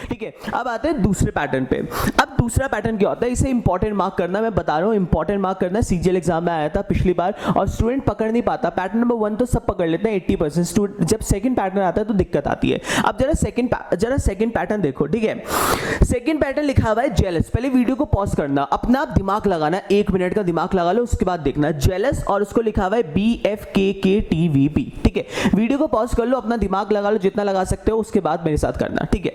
ठीक है, अब आते हैं दूसरे पैटर्न पे। अब दूसरा पैटर्न क्या होता है, इसे इंपॉर्टेंट मार्क करना, मैं बता रहा हूँ इंपॉर्टेंट मार्क करना, सीजीएल एग्जाम में आया था पिछली बार और स्टूडेंट पकड़ नहीं पाता। पैटर्न नंबर 1 तो सब पकड़ लेते हैं 80%, स्टूडेंट जब सेकंड पैटर्न आता है तो दिक्कत आती है। अब जरा सेकंड पैटर्न देखो, ठीक है। सेकंड पैटर्न लिखा हुआ है जेलस। पहले वीडियो को पॉज करना, अपना दिमाग लगाना, 1 मिनट का दिमाग लगा लो, उसके बाद देखना जेलस और उसको लिखा हुआ है BFKKTVP। ठीक है, वीडियो को पॉज कर लो, अपना दिमाग लगा लो जितना लगा सकते हो, उसके बाद मेरे साथ करना। ठीक है,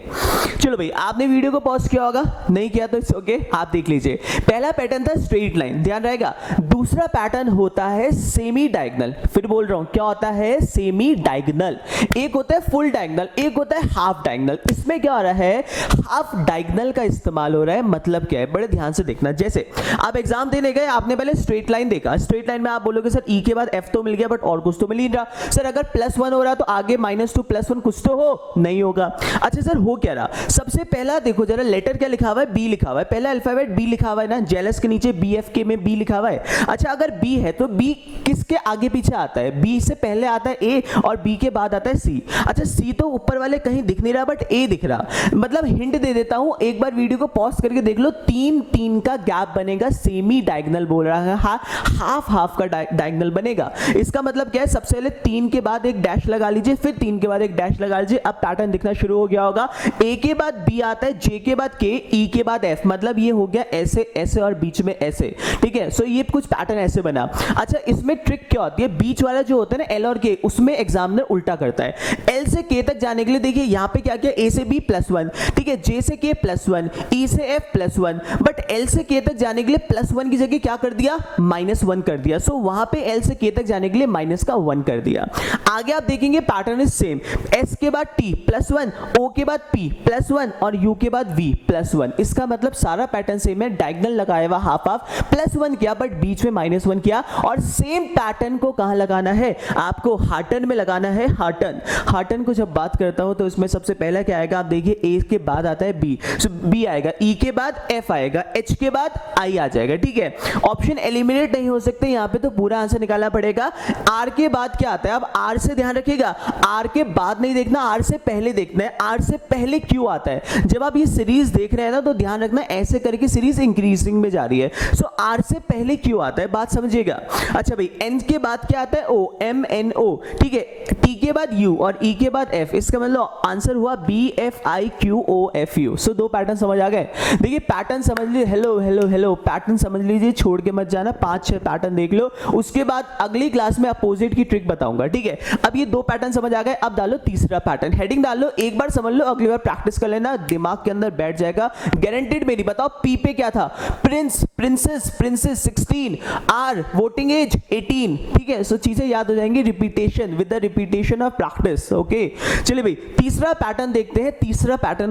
चलो भाई, आपने वीडियो को पॉज किया होगा, नहीं किया तो इट्स ओके, आप देख लीजिए। पहला पैटर्न था स्ट्रेट लाइन, ध्यान रहेगा। दूसरा पैटर्न होता है सेमी डायगोनल। फिर बोल रहा हूं, क्या होता है? Semi diagonal. एक होता है फुल डायगोनल, एक होता है हाफ डायगोनल। इसमें क्या हो रहा है? हाफ डायगोनल का इस्तेमाल हो रहा है। मतलब क्या है, बड़े ध्यान से देखना। जैसे आप एग्जाम देने गए, आपने पहले स्ट्रेट लाइन देखा, स्ट्रेट लाइन में आप बोलोगे सर ई के बाद एफ तो मिल गया बट और कुछ तो मिल ही नहीं रहा। सर अगर +1 हो रहा तो आगे -2 +1 कुछ तो हो, नहीं होगा। अच्छा सर हो क्या रहा? सबसे पहला देखो जरा, लेटर क्या लिखा हुआ है? बी लिखा हुआ है, पहला अल्फाबेट बी लिखा हुआ है ना, जेलस के नीचे BFK में बी लिखा हुआ है। अच्छा अगर बी है तो बी किसके आगे पीछे आता है? बी से पहले आता है ए और बी के बाद आता है सी। अच्छा सी तो ऊपर वाले कहीं दिख नहीं रहा बट ए दिख रहा। मतलब हिंट दे देता हूं, एक बार वीडियो को पॉज करके देख लो, 3 का गैप बनेगा, सेमी डायगोनल बोल रहा है, हाफ का डायगोनल बनेगा। इसका मतलब क्या है? सबसे पहले 3 के बाद एक डैश लगा लीजिए, फिर 3 के बाद एक डैश लगा लीजिए। अब पैटर्न दिखना शुरू हो गया होगा। ए के बाद बी आता है, जे के बाद के, ई के बाद एफ। मतलब ये हो गया ऐसे ऐसे और बीच में ऐसे। ठीक है, सो ये कुछ पैटर्न ऐसे बना। अच्छा इसमें ट्रिक क्या होती है? बीच वाला जो होता है ना एल और के, उसमें एग्जामिनर उल्टा करता है। एल से के तक जाने के लिए देखिए यहां पे क्या किया, ए से बी +1, ठीक है, जे से के +1, ई से एफ +1, बट एल से के तक जाने के लिए +1 की जगह क्या कर दिया? -1 कर दिया। सो वहां पे एल से के तक जाने के लिए -1 कर दिया। आगे आप देखेंगे पैटर्न इज सेम, एस के बाद टी +1, ओ के बाद पी +1 और यू के बाद वी +1। इसका मतलब सारा पैटर्न सेम है, डायगोनल लगाया हुआ हाफ +1 किया बट बीच में -1 किया। और सेम पैटर्न को कहां लगाना है? आपको हार्टन में लगाना है। हार्टन को जब बात करता हूं तो इसमें सबसे पहला क्या आएगा? आप देखिए ए के बाद आता है बी, सो बी आएगा, ई के बाद एफ आएगा, एच के बाद आई आ जाएगा। ठीक है, ऑप्शन एलिमिनेट नहीं हो सकते यहां पे, तो पूरा आंसर निकालना पड़ेगा। आर के बाद क्या आता है? अब आर से ध्यान रखिएगा, आर के बाद नहीं देखना, आर से पहले देखना है। आर से पहले क्यू आता है। जब आप ये सीरीज देख रहे हैं ना तो ध्यान रखना, ऐसे करके सीरीज इंक्रीजिंग में जा रही है। सो आर से पहले क्यू आता है, बात समझिएगा। अच्छा भाई, एन के बाद क्या आता है? ओ, MNO। ठीक है, टी के बाद यू और ई के बाद एफ। इसका मतलब आंसर हुआ BFIQOFU। सो 2 पैटर्न समझ आ गए। देखिए पैटर्न समझ लीजिए, हेलो पैटर्न समझ लीजिए, छोड़ के मत जाना, 5-6 पैटर्न देख लो, उसके बाद अगली क्लास में अपोजिट की ट्रिक बताऊंगा। ठीक है, अब ये 2 पैटर्न समझ आ गए। अब डालो तीसरा पैटर्न, हेडिंग डाल लो, एक बार समझ लो, अगली बार प्रैक्टिस कर लेना, दिमाग के अंदर बैठ जाएगा गारंटीड मेरी। बताओ पी पे क्या था? Prince, princess 16, are voting age 18। ठीक है, सो चीजें याद हो जाएंगी, repetition with the repetition of practice. Okay, चलिए भाई तीसरा पैटर्न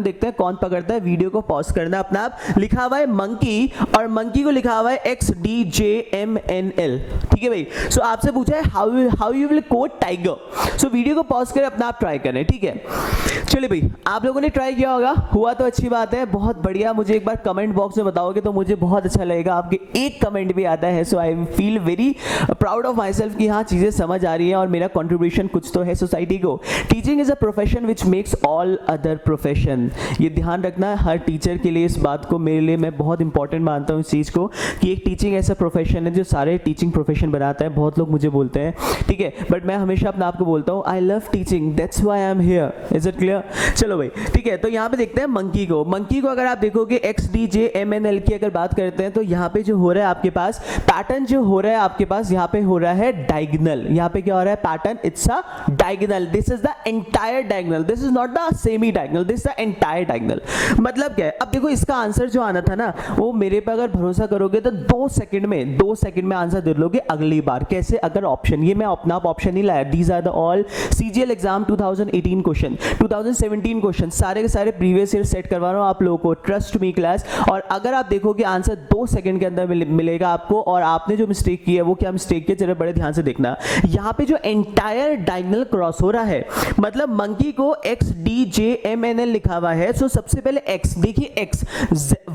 देखते हैं कौन पकड़ता है। वीडियो को पॉज करना अपना आप। लिखा हुआ है मंकी और मंकी को लिखा हुआ है XDJMNL। ठीक है भाई, सो आपसे पूछा है how you will code tiger. So video को पॉज कर अपना आप ट्राई करें। ठीक है, चलिए भाई आप लोगों ने ट्राई किया होगा, हुआ तो अच्छी बात है, बहुत बढ़िया। मुझे एक बार कमेंट बॉक्स में बताओगे तो मुझे बहुत अच्छा लगेगा। आपके एक कमेंट भी आता है, so I feel very proud of myself कि हाँ चीजें समझ आ रही हैं और मेरा कंट्रीब्यूशन कुछ तो है सोसाइटी को। Teaching is a profession which makes all other profession. ये ध्यान रखना हर टीचर के लिए, इस बात को मेरे लिए मैं बहुत इंपॉर्टेंट मानता हूँ इस चीज को, कि एक टीचिंग ऐसा प्रोफेशन है जो सारे टीचिंग प्रोफेशन बनाता है। बहुत लोग मुझे बोलते हैं, ठीक है, बट मैं हमेशा अपने आप को बोलता हूँ I love teaching, that's why I am here. Is it clear? चलो भाई ठीक है, तो यहाँ पे देखते हैं मंकी को अगर आप देखोगे XDJMNL की अगर बात करते हैं तो यहाँ पे जो हो रहा है आपके पास पैटर्न, जो हो रहा है आपके पास यहाँ पे हो रहा है डायगोनल। यहाँ पे क्या हो रहा है? Pattern it's a diagonal. This is the entire diagonal, this is not the semi diagonal, this is the entire diagonal. मतलब क्या है? अब देखो इसका आंसर जो आना था ना, वो मेरे पे अगर भरोसा करोगे तो 2 सेकंड में आंसर दे लोगे अगली बार। कैसे? अगर ऑप्शन, ये मैं अपना ऑप्शन नहीं लाया, these are the all CGL exam 2018 question. 2017 question सारे के सारे प्रीवियस ईयर सेट करवा रहा हूँ आप लोगों को, ट्रस्ट मी क्लास। और अगर आप देखोगे आंसर 2 सेकंड के अंदर मिलेगा आपको। और आपने जो मिस्टेक की है वो क्या मिस्टेक की है, जरा बड़े ध्यान से देखना। यहाँ पे जो एंटायर डायगोनल क्रॉस हो रहा है, मतलब मंकी को XDJMNL लिखा हुआ है। सो सबसे पहले x, देखिए x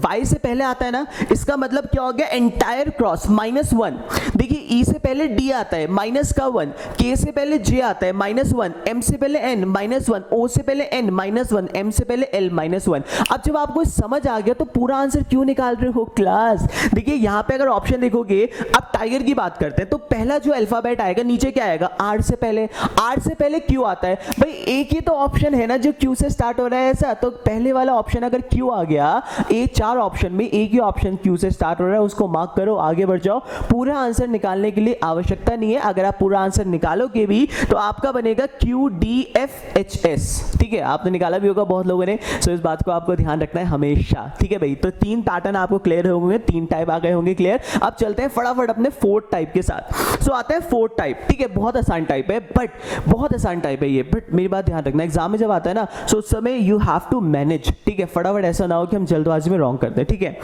y से पहले आता है ना, इसका मतलब क्या हो गया, एंटायर क्रॉस -1। देखिए e से पहले d आता है -1, k से पहले j आता है -1, m से पहले n -1, o से पहले n -1, m से पहले l -1। अब जब आपको समझ आ गया तो पूरा आंसर क्यों निकाल रहे हो क्लास। देखिए यहाँ पे अगर ऑप्शन देखोगे, अब टाइगर की बात करते हैं तो पहला जो अल्फाबेट आएगा नीचे क्या आएगा, r से पहले q आता है। भाई एक ही तो ऑप्शन है ना जो q से स्टार्ट हो रहा है ऐसा, तो पहले वाला ऑप्शन अगर q आ गया, ये 4 ऑप्शन में एक ही ऑप्शन q से स्टार्ट हो रहा है, उसको मार्क करो, आगे बढ़ जाओ। पूरा आंसर निकालने के लिए आवश्यकता नहीं है, अगर आप पूरा आंसर निकालोगे भी तो आपका बनेगा QDFHS। ठीक है, आपने निकाला भी होगा बहुत लोगों ने, सो इस बात को आपको ध्यान रखना है हमेशा। ठीक है भाई, तो 3 पैटर्न आपको क्लियर हो गए, 3 टाइप आ गए होंगे क्लियर। अब चलते हैं फटाफट अपने 4th टाइप के साथ। सो आता है 4th टाइप। ठीक है, बहुत आसान टाइप है, बहुत आसान टाइप है ये, बट मेरी बात ध्यान रखना, एग्जाम में जब आता है ना सो उस समय यू हैव टू मैनेज। ठीक है, फटाफट ऐसा ना हो कि हम जल्दबाजी में रॉन्ग करते हैं। ठीक है,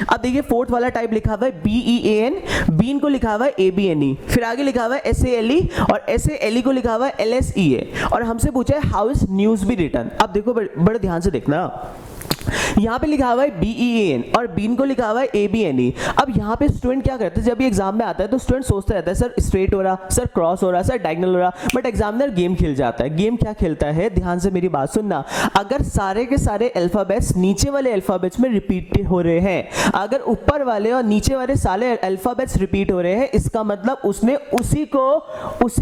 अब देखिए 4th वाला टाइप लिखा हुआ है BEAN, बीन को लिखा हुआ है ABNE, फिर आगे लिखा हुआ है SALE और SALE को लिखा हुआ है LSEA। और हमसे पूछा है how is news be written. अब देखो बड़े ध्यान से देखना, यहाँ पे लिखा हुआ है BEAN और बीन को लिखा हुआ है ABNE। अब यहाँ पे स्टूडेंट क्या करते हैं, जब ये एग्जाम में आता है तो स्टूडेंट सोचता रहता है सर स्ट्रेट हो रहा, सर क्रॉस हो रहा, सर डायगोनल हो रहा, बट एग्जामिनर गेम खेल जाता है। गेम क्या खेलता है, ध्यान से मेरी बात सुनना। अगर सारे के सारे अल्फाबेट्स नीचे वाले अल्फाबेट्स में रिपीट हो रहे हैं, अगर ऊपर वाले और नीचे वाले सारे अल्फाबेट्स रिपीट हो रहे हैं, इसका मतलब उसने उसी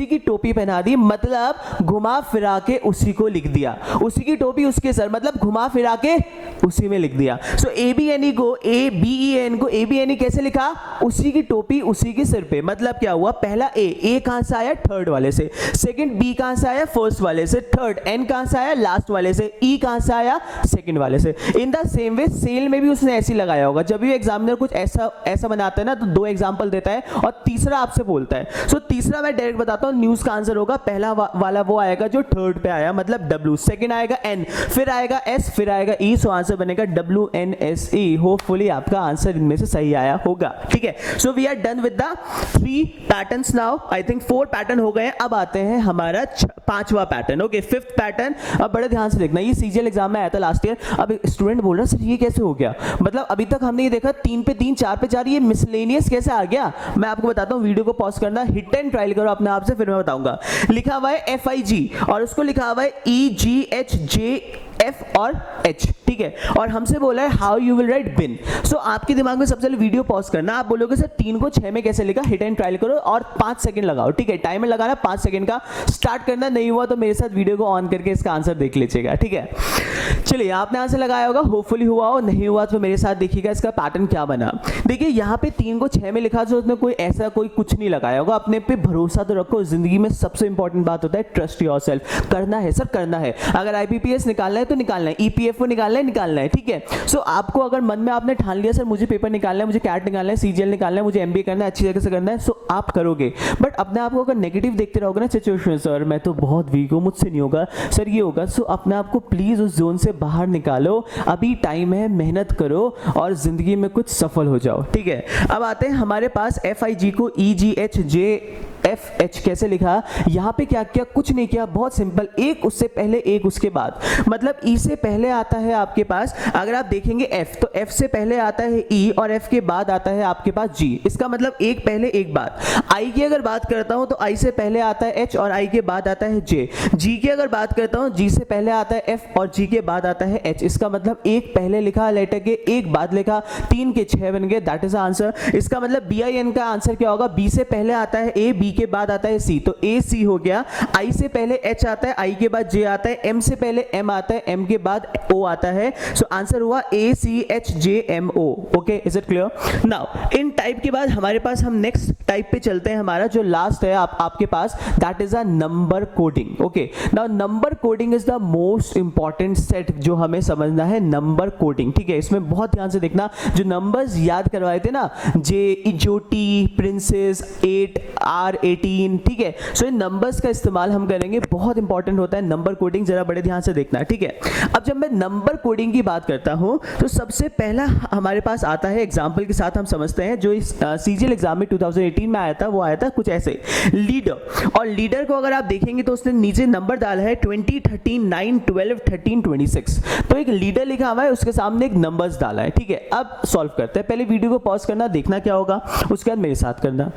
की टोपी पहना दी, मतलब घुमा फिरा के उसी को लिख दिया। उसी की टोपी उसके सर, मतलब घुमा फिरा के उसी में लिख दिया। सो ABNE को ABEN को ABNE कैसे लिखा, उसी की टोपी उसी के सिर पे। मतलब क्या हुआ, पहला A कहां से आया, 3rd वाले से, सेकंड B कहां से आया, 1st वाले से, थर्ड N कहां से आया, लास्ट वाले से, E कहां से आया, 2nd वाले से। इन द सेम वे सेल में भी उसने ऐसे लगाया होगा। जब भी एग्जामिनर कुछ ऐसा बनाता है ना तो 2 एग्जांपल देता है और तीसरा आपसे बोलता है। सो तीसरा मैं डायरेक्ट बताता हूं, न्यूज का आंसर होगा पहला वाला वो आएगा जो 3rd पे आया, मतलब W, सेकंड आएगा N, फिर आएगा S, फिर आएगा E। सो आंसर बनेगा WNSE। होपफुली आपका आंसर इनमें से सही आया होगा। ठीक है, so we are done with the 3 patterns now. I think 4 pattern हो गए। अब आते हैं हमारा 5वां पैटर्न। Okay, 5th pattern. अब बड़े ध्यान से देखना, ये CGL एग्जाम में आया था लास्ट ईयर। अब स्टूडेंट बोल रहा सर ये कैसे हो गया, मतलब अभी तक हमने ये देखा 3 पे 3 4 पे 4, ये मिसलेनियस कैसे आ गया। मैं आपको बताता हूँ, वीडियो को पॉज करना, हिट एंड ट्रायल करो अपने आप से, फिर मैं बताऊंगा। लिखा हुआ है FIG और उसको लिखा हुआ है EGHJF और H। ठीक है, और हमसे बोला है हाउ यू विल राइट बिन। सो आपके दिमाग में सबसे पहले वीडियो पॉज करना, आप बोलोगे सर 3 को 6 में कैसे लिखा, हिट एंड ट्रायल करो और 5 सेकंड लगाओ। ठीक है, टाइमर लगाना 5 सेकंड का, स्टार्ट करना। नहीं हुआ तो मेरे साथ वीडियो को ऑन करके इसका आंसर देख लीजिएगा। ठीक है, चलिए आपने आंसर लगाया होगा, होपफुली हुआ हो, नहीं हुआ तो मेरे साथ देखिएगा इसका पैटर्न क्या बना। देखिए यहाँ पे 3 को 6 में लिखा, जो उसने कोई ऐसा कोई कुछ नहीं लगाया होगा। अपने पे भरोसा तो रखो, जिंदगी में सबसे इंपॉर्टेंट बात होता है ट्रस्ट योरसेल्फ। करना है सर, करना है। अगर IPPS निकालना है तो निकालना है, EPFO निकालना है। ठीक है, सो आपको अगर मन में आपने ठान लिया सर मुझे पेपर निकालना है, मुझे कैट निकालना है, CGL निकालना है, मुझे MBA करना है, अच्छी जगह से करना है, सो आप करोगे। बट अपने आप को अगर नेगेटिव देखते रहोगे ना, सिचुएशन सर मैं तो बहुत वीक हूँ, मुझसे नहीं होगा, सर ये होगा, सो अपने आप को प्लीज उस जोन से बाहर निकालो। अभी टाइम है, मेहनत करो और जिंदगी में कुछ सफल हो जाओ। ठीक है, अब आते हैं हमारे पास FIG को EGHJFH कैसे लिखा। यहाँ पे क्या किया, कुछ नहीं किया, बहुत सिंपल, एक उससे पहले एक उसके बाद। मतलब E से पहले आता है आपके पास, अगर आप देखेंगे F तो F से पहले आता है E और F के बाद आता है आपके पास G। इसका मतलब एक पहले एक बाद। I की अगर बात करता हूं तो I से पहले आता है H और I के बाद आता है J। G की अगर बात करता हूं, G से पहले आता है F और G के बाद आता है H। इसका मतलब एक पहले लिखा लेटर के, एक बाद लिखा, 3 के 6 बन गए, दैट इज आंसर। इसका मतलब BIN का आंसर क्या होगा, B से पहले आता है A, B के बाद आता है C, तो AC हो गया। I से पहले H आता है, I के बाद J आता है, M से पहले M आता है, M के बाद O आता है। सो आंसर हुआ ACHJMO। Okay, is it clear. Now in type के बाद हमारे पास हम नेक्स्ट टाइप पे चलते हैं। हमारा जो लास्ट है आपके पास, that is a number coding. Okay, now number coding is the most important set जो हमें समझना है, नंबर कोडिंग। ठीक है, इसमें बहुत ध्यान से देखना, जो नंबर्स याद करवाए थे ना, JOT, प्रिंसेस, 8, R, 18, ठीक है। सो इन नंबर्स का इस्तेमाल हम करेंगे, बहुत इंपॉर्टेंट होता है नंबर कोडिंग, जरा बड़े ध्यान से देखना है, ठीक है। अब जब मैं नंबर कोडिंग की बात करता हूं तो सबसे पहला हमारे पास आता है, एग्जाम्पल के साथ हम समझते हैं, जो इस सीजीएल एग्जाम में 2018 में आया था, वो आया था कुछ ऐसे, लीडर। और लीडर को अगर आप देखेंगे तो उसने नीचे नंबर डाला है 20, 13, 9, 12, 13, 26। तो एक लीडर लिखा हुआ है, उसके सामने एक नंबर्स डाला है, ठीक है। अब सॉल्व करते हैं। पहले वीडियो को पॉज करना, देखना क्या होगा, उसके बाद मेरे साथ करना।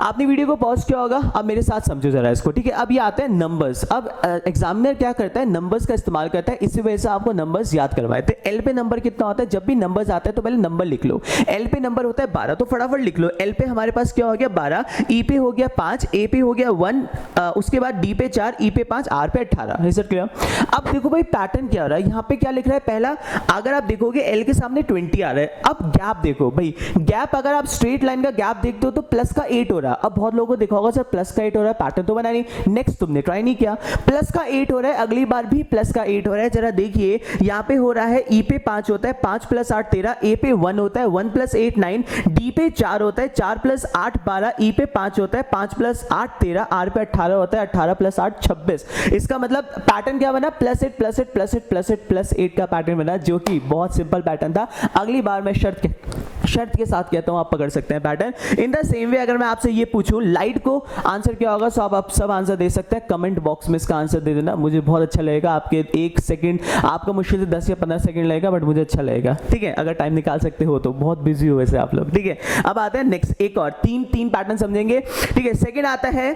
आपने वीडियो को पॉज किया होगा, अब मेरे साथ समझो जरा इसको, ठीक है। अब ये आते हैं नंबर्स। अब एग्जामिनर क्या करता है, नंबर्स का इस्तेमाल करता है, इसी वजह से आपको नंबर्स याद करवाए थे। एल पे नंबर कितना होता है, जब भी नंबर्स आते हैं तो पहले नंबर लिख लो। एल पे नंबर होता है 12, तो फटाफट लिख लो। एल पे हमारे पास क्या हो गया 12, ई पे हो गया 5, ए पे हो गया 1, उसके बाद डी पे 4, ई पे 5, आर पे 18। है सर क्लियर? अब देखो भाई पैटर्न क्या हो रहा है, यहाँ पे क्या लिख रहा है, पहला अगर आप देखोगे एल के सामने 20 आ रहा है। अब गैप देखो भाई, गैप अगर आप स्ट्रेट लाइन का गैप देखते हो तो प्लस का 8 हो रहा है। अब बहुत लोगों को देखा होगा सर प्लस का 8 हो रहा है, पैटर्न तो बना नहीं। नेक्स्ट तुमने ट्राई नहीं किया, प्लस का 8 हो रहा है, अगली बार भी प्लस का 8 हो रहा है। जरा देखिए यहाँ पे हो रहा है, ई पे 5 होता है, 5 + 8 13, ए पे 1 होता है, 1 + 8 9, डी पे 4 होता है, 4 + 8 12, ई पे 5 होता है, 5 + 8 13, आर पे 18 होता है, 18 + 8 26। इसका मतलब पैटर्न क्या बना, +8 +8 +8 +8 +8 का पैटर्न बना, जो कि बहुत सिंपल पैटर्न था। अगली बार मैं शर्त के साथ कहता हूं, आप पकड़ सकते हैं पैटर्न। इन द सेम वे अगर मैं आपसे ये पूछूं लाइट को आंसर क्या होगा, सो आप सब आंसर दे सकते हैं। कमेंट बॉक्स में इसका आंसर दे देना, मुझे बहुत अच्छा लगेगा। आपके 1 सेकंड, आपका मुश्किल से 10 या 15 सेकंड लगेगा, बट मुझे अच्छा लगेगा, ठीक है, अगर टाइम निकाल सकते हो तो। बहुत बिजी हो वैसे आप लोग, ठीक है। अब आते हैं नेक्स्ट, एक और तीन पैटर्न समझेंगे, ठीक है। सेकंड आता है,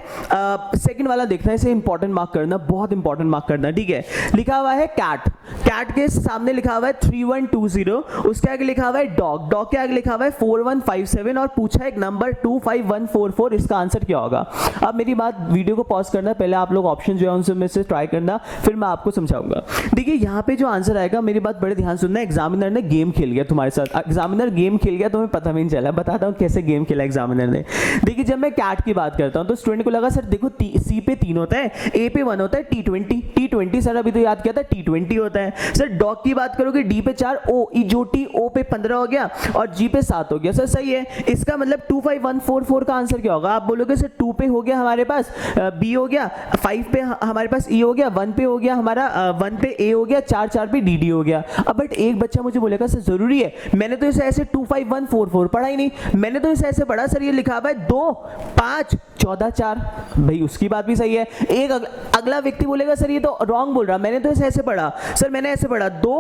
सेकंड वाला देखना है, इसे इंपॉर्टेंट मार्क करना, बहुत इंपॉर्टेंट मार्क करना, ठीक है। लिखा हुआ है कैट, कैट के सामने लिखा हुआ है 3120, उसके आगे लिखा हुआ है डॉग, डॉग के आगे लिखा हुआ है 4157 और पूछा एक नंबर 25144। इसका आंसर क्या होगा? अब मेरी बात, वीडियो को पॉज करना, पहले आप लोग ऑप्शन जो है उनसे में से ट्राई करना, फिर मैं आपको समझाऊंगा। देखिए यहाँ पे जो आंसर आएगा, मेरी बात बड़े ध्यान सुनना, एग्जामिनर ने गेम खेल गया तुम्हारे साथ, एग्जामिनर गेम खेल गया, तुम्हें पता भी नहीं चला। बताता हूँ कैसे गेम खेला एग्जामिनर ने। देखिए जब मैं कैट की बात करता हूँ तो स्टूडेंट को लगा सर देखो सी पे 3 होता है, ए पे 1 होता है, T20 सर अभी तो याद किया था, T20 होता है। सर डॉग की बात करोगे, डी पे 4, ओ जो टी, ओ पे 15 हो गया और जी पे 7 हो गया। सर सही है, इसका मतलब 25144 का आंसर क्या होगा? आप बोलोगे सर 2 पे हो गया हमारे पास बी हो गया, 5 पे हमारे पास ई हो गया, 1 पे हो गया हमारा 1 पे ए हो गया, 4 पे डी हो गया। अब बट एक बच्चा मुझे बोलेगा सर जरूरी है, मैंने तो इसे ऐसे 25144 पढ़ा ही नहीं, मैंने तो इसे ऐसे पढ़ा सर, ये लिखा हुआ है 2 5 14 4। भाई उसकी बात भी सही है। एक अगला व्यक्ति बोलेगा सर ये तो रॉन्ग बोल रहा, मैंने तो इसे ऐसे पढ़ा सर, मैंने ऐसे पढ़ा 2,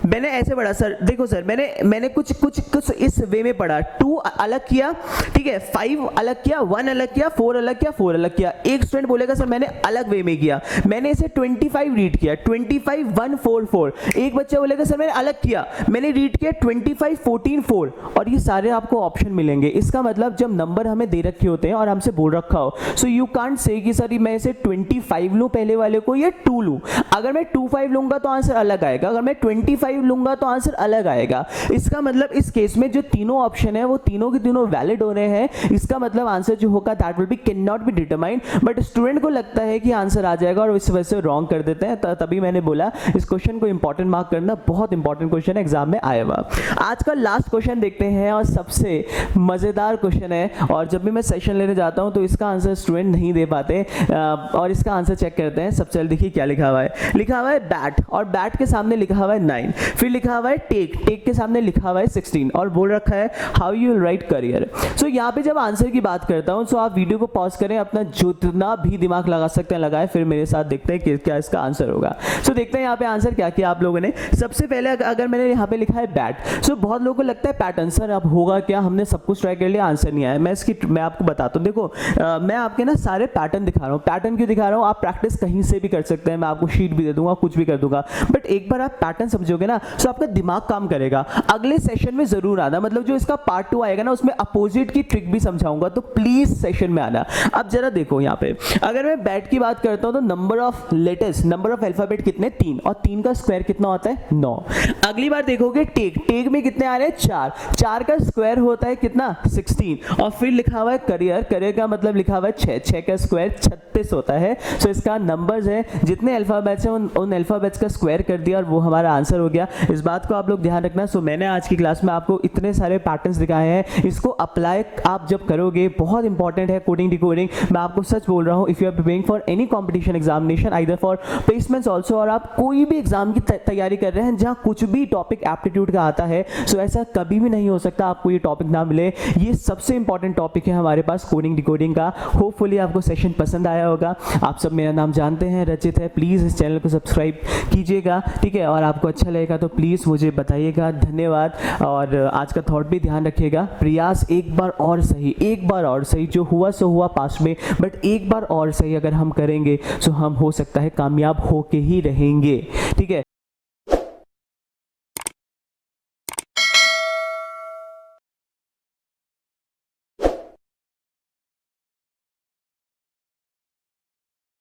मैंने ऐसे पढ़ा सर, देखो सर मैंने कुछ इस वे में पढ़ा, 2 अलग किया, ठीक है, 5 अलग किया, 1 अलग किया, 4 अलग किया, 4 अलग किया। एक स्टूडेंट बोलेगा सर मैंने अलग वे में किया, मैंने इसे 25 रीड किया, 25144। एक बच्चा बोलेगा सर मैंने अलग किया, मैंने रीड किया 25 14 4। और ये सारे आपको ऑप्शन मिलेंगे। इसका मतलब जब नंबर हमें दे रखे होते हैं और हमसे बोल रखा हो, सो यू कांट से कि सर मैं इसे 25 लूं पहले वाले को या 2 लूं। अगर मैं 25 लूंगा तो आंसर अलग आएगा, अगर मैं 25 लूंगा तो आंसर अलग आएगा। इसका मतलब इस केस में जो तीनों ऑप्शन है वो तीनों के तीनों वैलिड हो रहे हैं। इसका मतलब आंसर जो होगा that will be can not be determined, but student को लगता है कि आंसर आ जाएगा और इस वजह से रॉन्ग कर देते हैं। तभी मैंने बोला इस क्वेश्चन को इंपॉर्टेंट मार्क करना, बहुत इंपॉर्टेंट क्वेश्चन एग्जाम में आया हुआ। आज का लास्ट क्वेश्चन देखते हैं और सबसे मजेदार क्वेश्चन है, और जब भी मैं सेशन लेने जाता हूं तो इसका आंसर स्टूडेंट नहीं दे पाते, और इसका आंसर चेक करते हैं। सबसे पहले देखिए क्या लिखा हुआ है, लिखा हुआ है बैट और बैट के सामने लिखा हुआ है 9, फिर लिखा हुआ है टेक, टेक के सामने लिखा हुआ है 16 और बोल रखा है how you will write career. So यहाँ पे जब आंसर की बात करता हूँ सो आप वीडियो को पॉज करें, अपना जितना भी दिमाग लगा सकते हैं लगाएं, फिर मेरे साथ देखते हैं कि क्या इसका आंसर होगा। सो देखते हैं यहाँ पे आंसर क्या किया आप लोगों ने। सबसे पहले अगर मैंने यहाँ पे लिखा है बैट, सो बहुत लोगों को लगता है पैटर्न, सर अब होगा क्या, हमने सब कुछ ट्राई कर लिया आंसर नहीं आया। मैं आपको बताता हूँ, देखो मैं आपके ना सारे पैटर्न दिखा रहा हूँ। पैटर्न क्यों दिखा रहा हूँ, आप प्रैक्टिस कहीं से भी कर सकते हैं, मैं आपको शीट भी दे दूंगा, कुछ भी कर दूंगा, बट एक बार आप पैटर्न समझोगे ना तो आपका दिमाग काम करेगा। अगले सेशन में जरूर आना, मतलब जो इसका पार्ट 2 आएगा ना उसमें अपोजिट की ट्रिक भी समझाऊंगा, तो प्लीज सेशन में आना। अब जरा देखो यहाँ पे अगर मैं बैट की बात करता हूँ तो number of letters, number of alphabet कितने, 3, और 3 का स्क्वायर कितना होता है 9। अगली बार देखोगे टेक, टेक में कितने आ रहे हैं 4, 4 का स्क्वायर होता है कितना 16, और फिर लिखा हुआ है करियर, करियर का मतलब लिखा हुआ है 6, 6 का स्क्वायर 36 होता है। सो इसका नंबर्स है, जितने अल्फाबेट्स हैं उन अल्फाबेट्स का स्क्वायर कर दिया और वो हमारा आंसर हो गया। इस बात को आप लोग ध्यान रखना। सो मैंने आज की क्लास में आपको इतने सारे पैटर्न्स दिखाए हैं, इसको अप्लाई आप जब करोगे बहुत इंपॉर्टेंट है है कोडिंग डिकोडिंग, मैं आपको सच बोल रहा हूँ, if you are preparing for any competition examination either for placements also, और आप कोई भी एग्जाम की तैयारी कर रहे हैं जहाँ कुछ भी टॉपिक एप्टीट्यूड का आता है, सो ऐसा कभी भी नहीं हो सकता आपको ये टॉपिक ना मिले। ये सबसे इंपॉर्टेंट टॉपिक है हमारे पास कोडिंग डिकोडिंग का। होपफुली आपको सेशन पसंद आया होगा। आप सब मेरा नाम जानते हैं, रचित है। प्लीज़ इस चैनल को सब्सक्राइब कीजिएगा, ठीक है, और आपको अच्छा लगेगा तो प्लीज़ मुझे बताइएगा। धन्यवाद। और आज का थॉट भी ध्यान रखिएगा, प्रयास एक बार और सही, एक बार और सही, जो हुआ सो हुआ पास्ट में, बट एक बार और सही अगर हम करेंगे तो हम हो सकता है कामयाब होके ही रहेंगे, ठीक है।